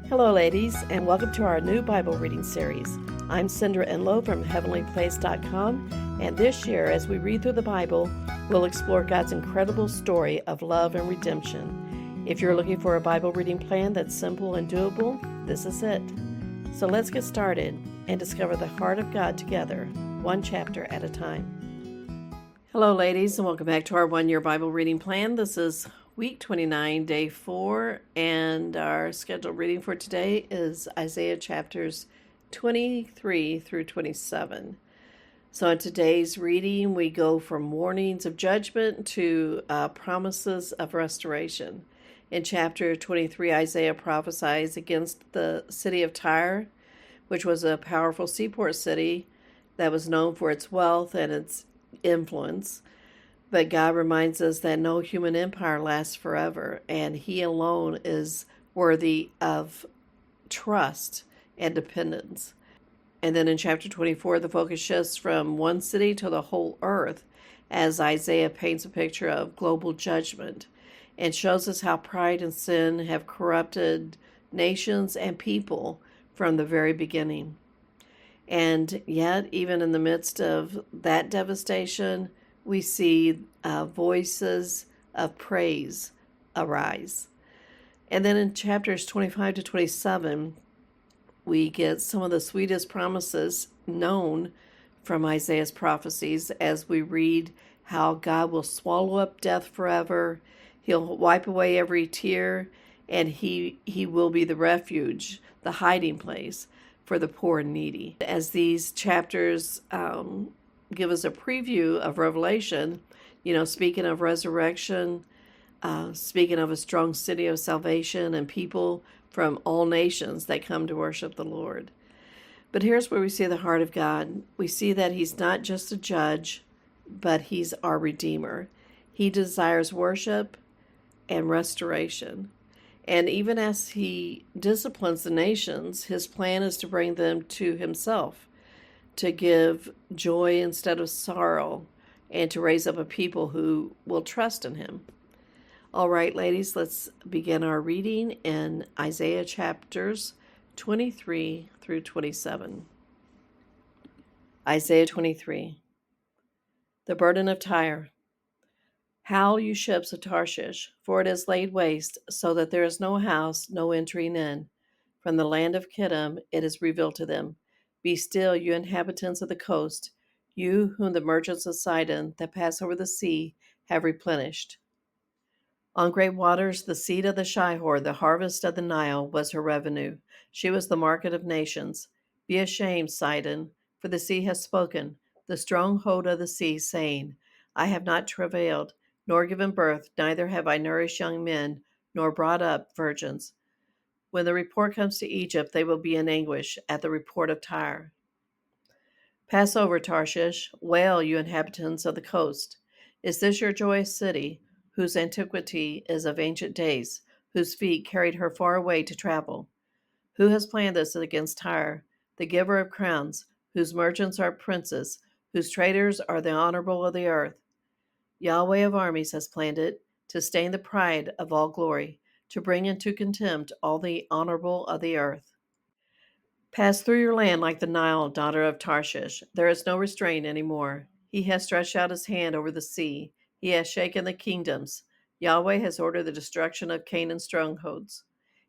Hello, ladies, and welcome to our new Bible reading series. I'm Cindra Enlow from heavenlyplace.com, and this year, as we read through the Bible, we'll explore God's incredible story of love and redemption. If you're looking for a Bible reading plan that's simple and doable, this is it. So let's get started and discover the heart of God together, one chapter at a time. Hello, ladies, and welcome back to our one-year Bible reading plan. This is Week 29, Day 4, and our scheduled reading for today is Isaiah chapters 23 through 27. So in today's reading, we go from warnings of judgment to promises of restoration. In chapter 23, Isaiah prophesies against the city of Tyre, which was a powerful seaport city that was known for its wealth and its influence. But God reminds us that no human empire lasts forever, and He alone is worthy of trust and dependence. And then in chapter 24, the focus shifts from one city to the whole earth as Isaiah paints a picture of global judgment and shows us how pride and sin have corrupted nations and people from the very beginning. And yet, even in the midst of that devastation, we see voices of praise arise. And then in chapters 25 to 27, we get some of the sweetest promises known from Isaiah's prophecies as we read how God will swallow up death forever. He'll wipe away every tear, and he will be the refuge, the hiding place for the poor and needy. As these chapters give us a preview of Revelation, speaking of resurrection, speaking of a strong city of salvation and people from all nations that come to worship the Lord. But here's where we see the heart of God. We see that He's not just a judge, but He's our Redeemer. He desires worship and restoration. And even as He disciplines the nations, His plan is to bring them to Himself, to give joy instead of sorrow, and to raise up a people who will trust in Him. All right, ladies, let's begin our reading in Isaiah chapters 23 through 27. Isaiah 23. The burden of Tyre. Howl, you ships of Tarshish, for it is laid waste, so that there is no house, no entering in. From the land of Kittim it is revealed to them. Be still, you inhabitants of the coast, you whom the merchants of Sidon that pass over the sea have replenished. On great waters, the seed of the Shihor, the harvest of the Nile, was her revenue. She was the market of nations. Be ashamed, Sidon, for the sea has spoken, the stronghold of the sea, saying, I have not travailed, nor given birth, neither have I nourished young men, nor brought up virgins. When the report comes to Egypt, they will be in anguish at the report of Tyre. Pass over, Tarshish. Wail, you inhabitants of the coast. Is this your joyous city, whose antiquity is of ancient days, whose feet carried her far away to travel? Who has planned this against Tyre, the giver of crowns, whose merchants are princes, whose traders are the honorable of the earth? Yahweh of armies has planned it, to stain the pride of all glory, to bring into contempt all the honorable of the earth. Pass through your land like the Nile, daughter of Tarshish. There is no restraint any more. He has stretched out his hand over the sea. He has shaken the kingdoms. Yahweh has ordered the destruction of Canaan's strongholds.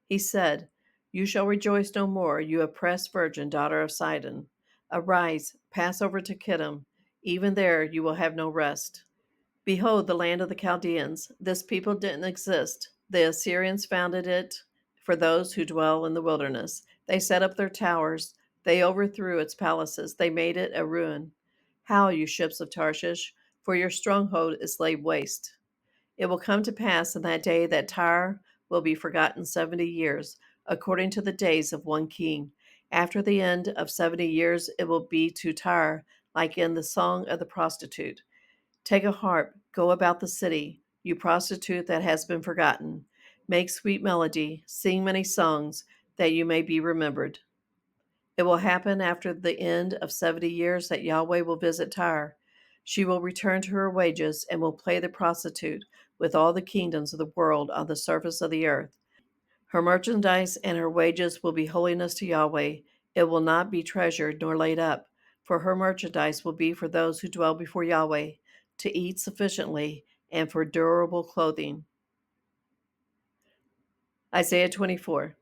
He said, You shall rejoice no more, you oppressed virgin, daughter of Sidon. Arise, pass over to Kittim. Even there you will have no rest. Behold, the land of the Chaldeans. This people didn't exist. The Assyrians founded it for those who dwell in the wilderness. They set up their towers. They overthrew its palaces. They made it a ruin. Howl, you ships of Tarshish, for your stronghold is laid waste. It will come to pass in that day that Tyre will be forgotten 70 years, according to the days of one king. After the end of 70 years, it will be to Tyre like in the song of the prostitute. Take a harp, go about the city, you prostitute that has been forgotten. Make sweet melody, sing many songs, that you may be remembered. It will happen after the end of 70 years that Yahweh will visit Tyre. She will return to her wages and will play the prostitute with all the kingdoms of the world on the surface of the earth. Her merchandise and her wages will be holiness to Yahweh. It will not be treasured nor laid up, for her merchandise will be for those who dwell before Yahweh, to eat sufficiently, and for durable clothing. Isaiah 24.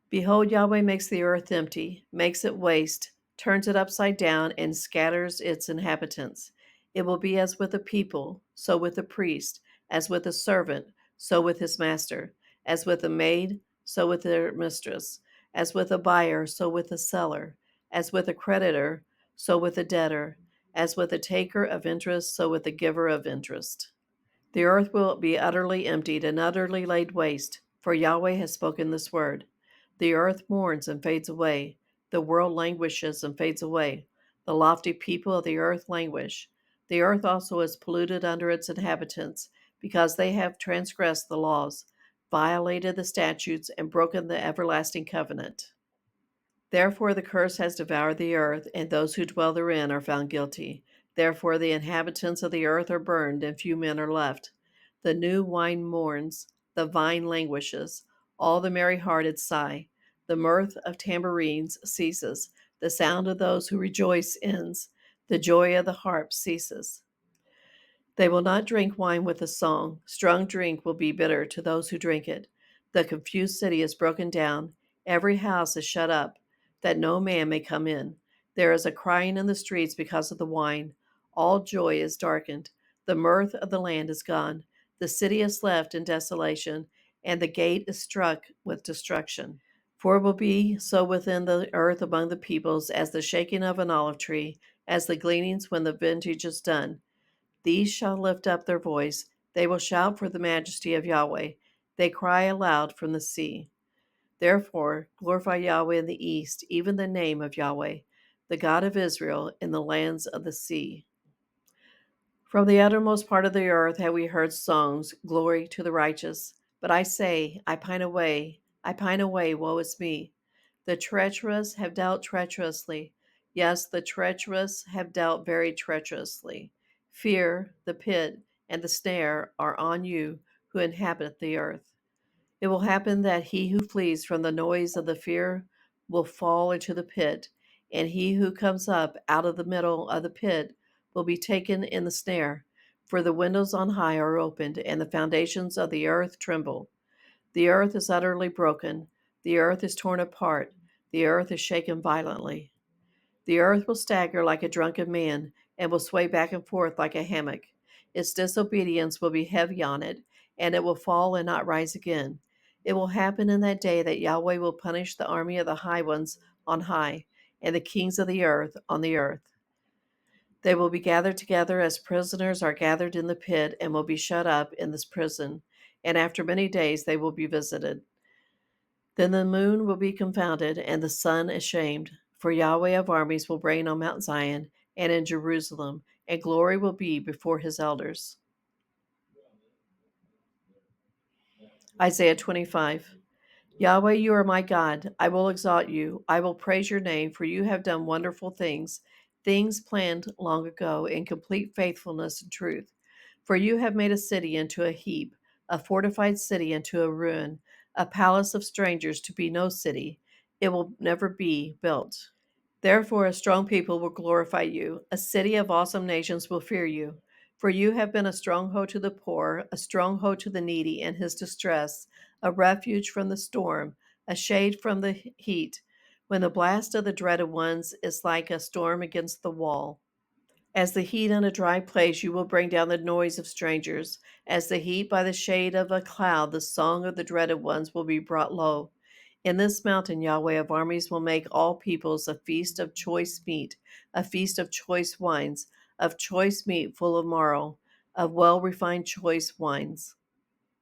Behold, Yahweh makes the earth empty, makes it waste, turns it upside down, and scatters its inhabitants. It will be as with a people, so with a priest, as with a servant, so with his master, as with a maid, so with their mistress, as with a buyer, so with a seller, as with a creditor, so with a debtor, as with a taker of interest, so with a giver of interest. The earth will be utterly emptied and utterly laid waste, for Yahweh has spoken this word. The earth mourns and fades away. The world languishes and fades away. The lofty people of the earth languish. The earth also is polluted under its inhabitants, because they have transgressed the laws, violated the statutes, and broken the everlasting covenant. Therefore the curse has devoured the earth, and those who dwell therein are found guilty. Therefore the inhabitants of the earth are burned, and few men are left. The new wine mourns, the vine languishes, all the merry-hearted sigh. The mirth of tambourines ceases, the sound of those who rejoice ends, the joy of the harp ceases. They will not drink wine with a song. Strong drink will be bitter to those who drink it. The confused city is broken down. Every house is shut up, that no man may come in. There is a crying in the streets because of the wine. All joy is darkened. The mirth of the land is gone. The city is left in desolation, and the gate is struck with destruction. For it will be so within the earth among the peoples as the shaking of an olive tree, as the gleanings when the vintage is done. These shall lift up their voice. They will shout for the majesty of Yahweh. They cry aloud from the sea. Therefore, glorify Yahweh in the east, even the name of Yahweh, the God of Israel, in the lands of the sea. From the uttermost part of the earth have we heard songs, glory to the righteous. But I say, I pine away, woe is me. The treacherous have dealt treacherously. Yes, the treacherous have dealt very treacherously. Fear, the pit, and the snare are on you who inhabit the earth. It will happen that he who flees from the noise of the fear will fall into the pit, and he who comes up out of the middle of the pit will be taken in the snare. For the windows on high are opened, and the foundations of the earth tremble. The earth is utterly broken. The earth is torn apart. The earth is shaken violently. The earth will stagger like a drunken man, and will sway back and forth like a hammock. Its disobedience will be heavy on it, and it will fall and not rise again. It will happen in that day that Yahweh will punish the army of the high ones on high, and the kings of the earth on the earth. They will be gathered together as prisoners are gathered in the pit, and will be shut up in this prison, and after many days they will be visited. Then the moon will be confounded, and the sun ashamed. For Yahweh of armies will reign on Mount Zion and in Jerusalem, and glory will be before his elders. Isaiah 25. Yahweh, you are my God. I will exalt you. I will praise your name, for you have done wonderful things, things planned long ago in complete faithfulness and truth. For you have made a city into a heap, a fortified city into a ruin, a palace of strangers to be no city. It will never be built. Therefore, a strong people will glorify you. A city of awesome nations will fear you. For you have been a stronghold to the poor, a stronghold to the needy in his distress, a refuge from the storm, a shade from the heat, when the blast of the dreaded ones is like a storm against the wall. As the heat in a dry place, you will bring down the noise of strangers. As the heat by the shade of a cloud, the song of the dreaded ones will be brought low. In this mountain, Yahweh of armies will make all peoples a feast of choice meat, a feast of choice wines, of choice meat full of marrow, of well refined choice wines.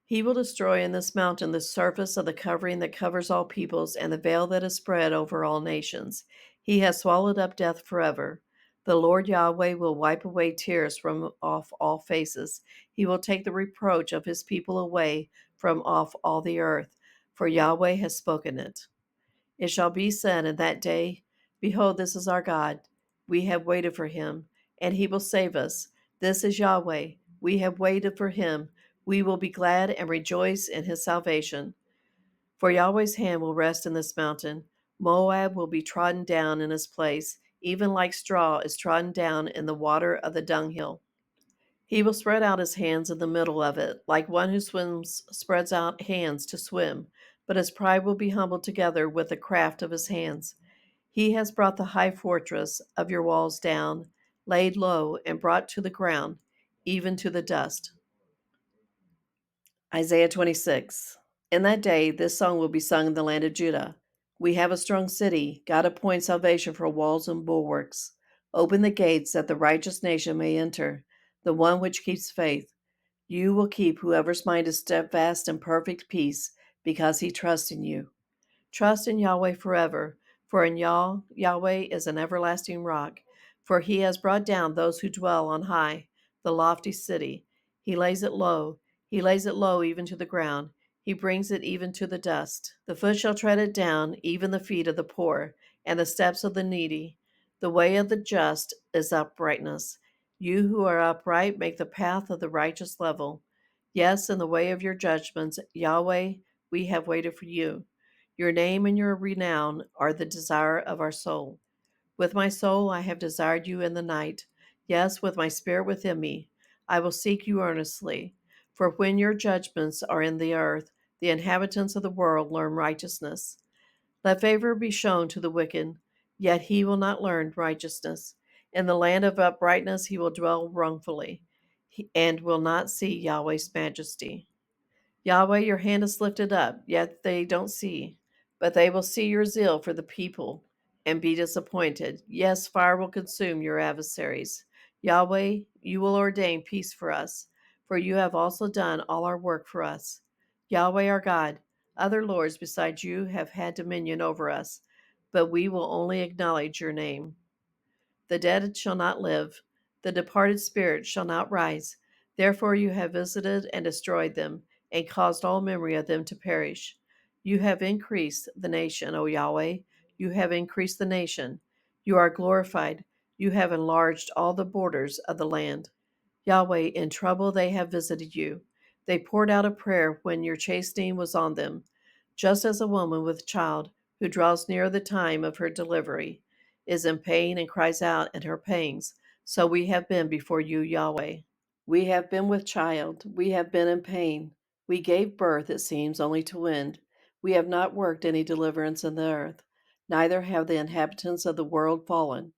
He will destroy in this mountain the surface of the covering that covers all peoples and the veil that is spread over all nations. He has swallowed up death forever. The Lord Yahweh will wipe away tears from off all faces. He will take the reproach of his people away from off all the earth, for Yahweh has spoken it. It shall be said in that day, behold, this is our God. We have waited for him, and he will save us. This is Yahweh. We have waited for him. We will be glad and rejoice in his salvation. For Yahweh's hand will rest in this mountain. Moab will be trodden down in his place, even like straw is trodden down in the water of the dunghill. He will spread out his hands in the middle of it, like one who swims spreads out hands to swim, but his pride will be humbled together with the craft of his hands. He has brought the high fortress of your walls down, laid low, and brought to the ground, even to the dust. Isaiah 26. In that day, this song will be sung in the land of Judah. We have a strong city. God appoints salvation for walls and bulwarks. Open the gates that the righteous nation may enter, the one which keeps faith. You will keep whoever's mind is steadfast in perfect peace, because he trusts in you. Trust in Yahweh forever, for in Yahweh is an everlasting rock. For he has brought down those who dwell on high, the lofty city. He lays it low even to the ground. He brings it even to the dust. The foot shall tread it down, even the feet of the poor, and the steps of the needy. The way of the just is uprightness. You who are upright make the path of the righteous level. Yes, in the way of your judgments, Yahweh, we have waited for you. Your name and your renown are the desire of our soul. With my soul I have desired you in the night. Yes, with my spirit within me, I will seek you earnestly. For when your judgments are in the earth, the inhabitants of the world learn righteousness. Let favor be shown to the wicked, yet he will not learn righteousness. In the land of uprightness he will dwell wrongfully, and will not see Yahweh's majesty. Yahweh, your hand is lifted up, yet they don't see. But they will see your zeal for the people and be disappointed. Yes, fire will consume your adversaries. Yahweh, you will ordain peace for us, for you have also done all our work for us. Yahweh, our God, other lords besides you have had dominion over us, but we will only acknowledge your name. The dead shall not live, the departed spirits shall not rise. Therefore you have visited and destroyed them, and caused all memory of them to perish. You have increased the nation, O Yahweh. You have increased the nation. You are glorified. You have enlarged all the borders of the land. Yahweh, in trouble they have visited you. They poured out a prayer when your chastening was on them, just as a woman with child who draws near the time of her delivery is in pain and cries out in her pangs. So we have been before you, Yahweh. We have been with child. We have been in pain. We gave birth, it seems, only to wind. We have not worked any deliverance in the earth, neither have the inhabitants of the world fallen.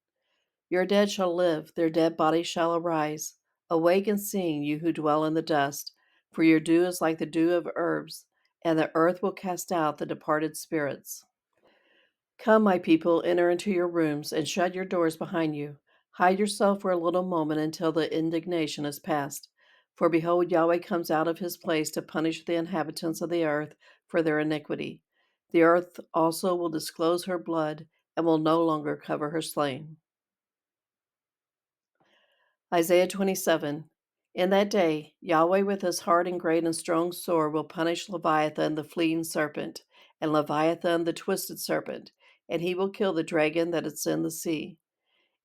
Your dead shall live, their dead bodies shall arise. Awake and sing, you who dwell in the dust, for your dew is like the dew of herbs, and the earth will cast out the departed spirits. Come, my people, enter into your rooms, and shut your doors behind you. Hide yourself for a little moment until the indignation is past. For behold, Yahweh comes out of his place to punish the inhabitants of the earth for their iniquity. The earth also will disclose her blood, and will no longer cover her slain. Isaiah 27. In that day, Yahweh with his hard and great and strong sword will punish Leviathan the fleeing serpent, and Leviathan the twisted serpent, and he will kill the dragon that is in the sea.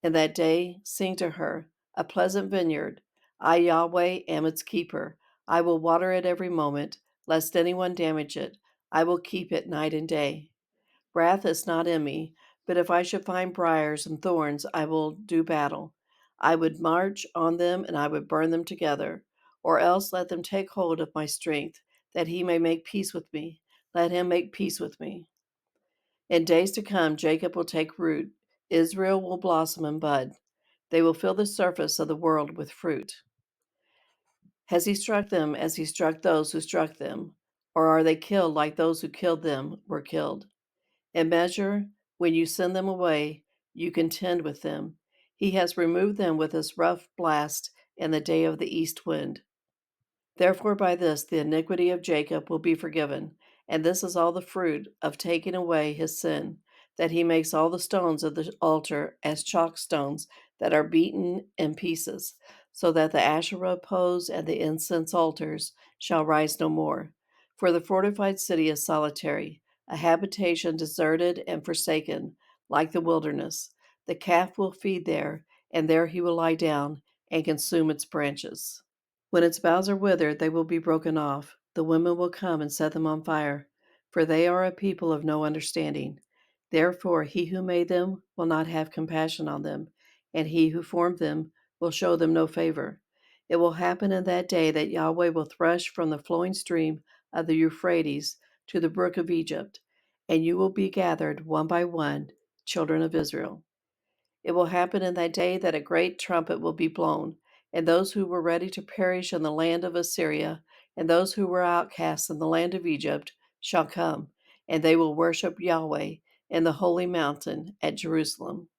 In that day, sing to her, a pleasant vineyard. I, Yahweh, am its keeper. I will water it every moment, lest anyone damage it. I will keep it night and day. Wrath is not in me, but if I should find briars and thorns, I will do battle. I would march on them, and I would burn them together. Or else let them take hold of my strength, that he may make peace with me. Let him make peace with me. In days to come, Jacob will take root. Israel will blossom and bud. They will fill the surface of the world with fruit. Has he struck them as he struck those who struck them? Or are they killed like those who killed them were killed? In measure, when you send them away, you contend with them. He has removed them with his rough blast in the day of the east wind. Therefore, by this the iniquity of Jacob will be forgiven, and this is all the fruit of taking away his sin, that he makes all the stones of the altar as chalk stones that are beaten in pieces, so that the Asherah poles and the incense altars shall rise no more. For the fortified city is solitary, a habitation deserted and forsaken, like the wilderness. The calf will feed there, and there he will lie down and consume its branches. When its boughs are withered, they will be broken off. The women will come and set them on fire. for they are a people of no understanding. Therefore, he who made them will not have compassion on them, and he who formed them will show them no favor. It will happen in that day that Yahweh will thresh from the flowing stream of the Euphrates to the brook of Egypt, and you will be gathered one by one, children of Israel. It will happen in that day that a great trumpet will be blown, and those who were ready to perish in the land of Assyria, and those who were outcasts in the land of Egypt, shall come, and they will worship Yahweh in the holy mountain at Jerusalem.